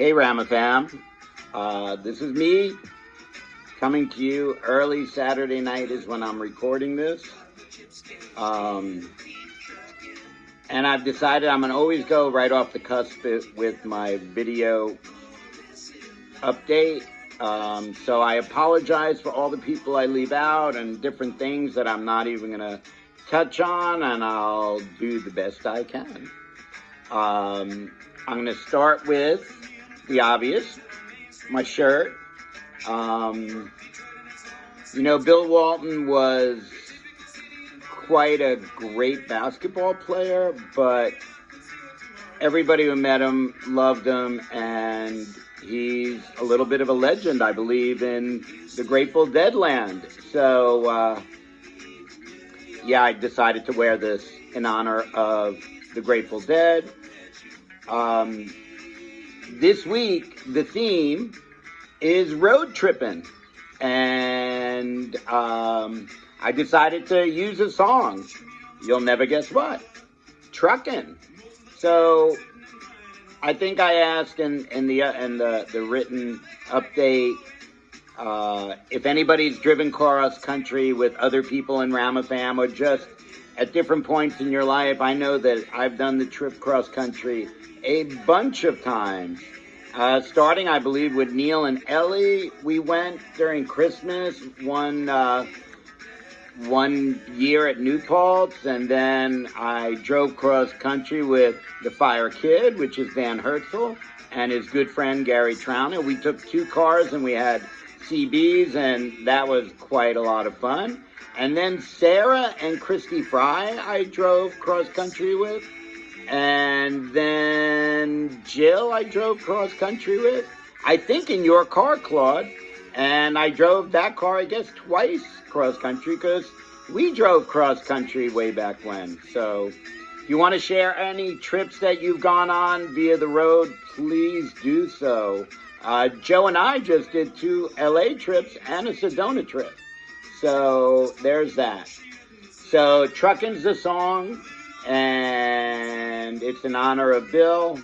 Hey Ramafam, this is me coming to you early Saturday night is when I'm recording this. And I've decided I'm going to always go right off the cusp with my video update. So I apologize for all the people I leave out and different things that I'm not even going to touch on, and I'll do the best I can. I'm going to start with the obvious, my shirt. You know, Bill Walton was quite a great basketball player, but everybody who met him loved him, and he's a little bit of a legend, I believe, in the Grateful Dead land. So, yeah, I decided to wear this in honor of the Grateful Dead. This week, the theme is road tripping, and I decided to use a song. You'll never guess what. Truckin'. So I think I asked in the written update if anybody's driven cross country with other people in Ramafam or just at different points in your life. I know that I've done the trip cross country a bunch of times. Starting, I believe, with Neil and Ellie. We went during Christmas one year at New Paltz, and then I drove cross country with the Fire Kid, which is Van Hertzel, and his good friend Gary Trauner. We took 2 cars and we had CBs, and that was quite a lot of fun. And then Sarah and Christy Fry I drove cross country with. And then Jill I drove cross country with, I think in your car, Claude. And I drove that car, I guess, twice cross country, because we drove cross country way back when. So if you want to share any trips that you've gone on via the road, please do so. Joe and I just did 2 LA trips and a Sedona trip. So there's that. So Truckin's the song, and it's in honor of Bill.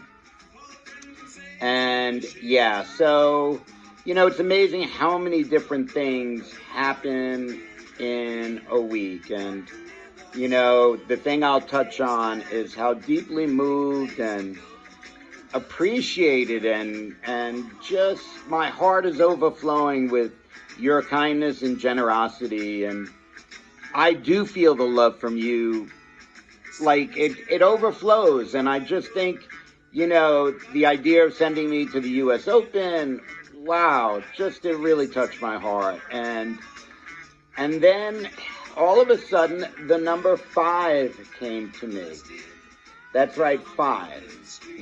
And yeah, so, you know, it's amazing how many different things happen in a week. And, you know, the thing I'll touch on is how deeply moved and appreciated and just my heart is overflowing with your kindness and generosity. And I do feel the love from you. Like, it overflows, and I just think, you know, the idea of sending me to the U.S. Open, wow, just it really touched my heart. And then, all of a sudden, the number 5 came to me. That's right, 5.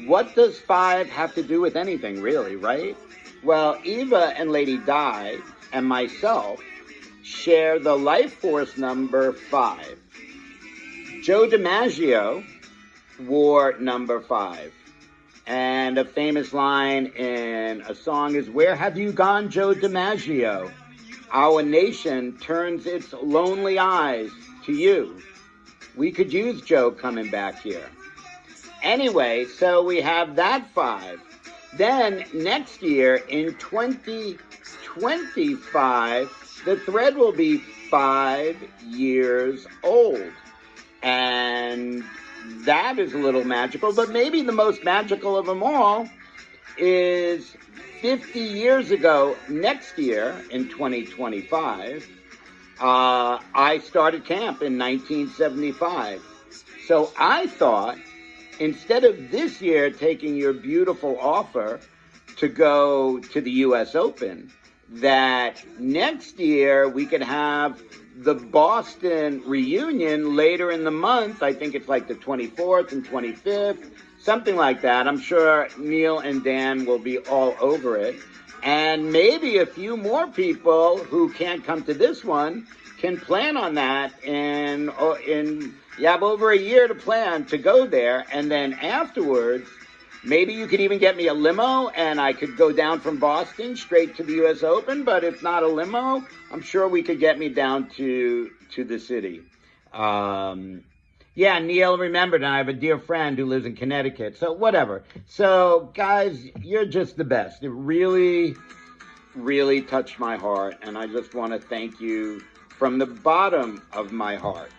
What does 5 have to do with anything, really, right? Well, Eva and Lady Di and myself share the life force number 5. Joe DiMaggio wore number 5. And a famous line in a song is, "Where have you gone, Joe DiMaggio? Our nation turns its lonely eyes to you." We could use Joe coming back here. Anyway, so we have that 5. Then next year in 2025, the thread will be 5 years old. And that is a little magical, but maybe the most magical of them all is 50 years ago, next year in 2025, I started camp in 1975. So I thought, instead of this year taking your beautiful offer to go to the U.S. Open, that next year we could have the Boston reunion later in the month. I think it's like the 24th and 25th, something like that. I'm sure Neil and Dan will be all over it. And maybe a few more people who can't come to this one can plan on that. And you have over a year to plan to go there. And then afterwards, maybe you could even get me a limo and I could go down from Boston straight to the U.S. Open. But if not a limo, I'm sure we could get me down to the city. Yeah, Neil remembered, and I have a dear friend who lives in Connecticut. So whatever. So guys, you're just the best. It really, really touched my heart, and I just want to thank you from the bottom of my heart.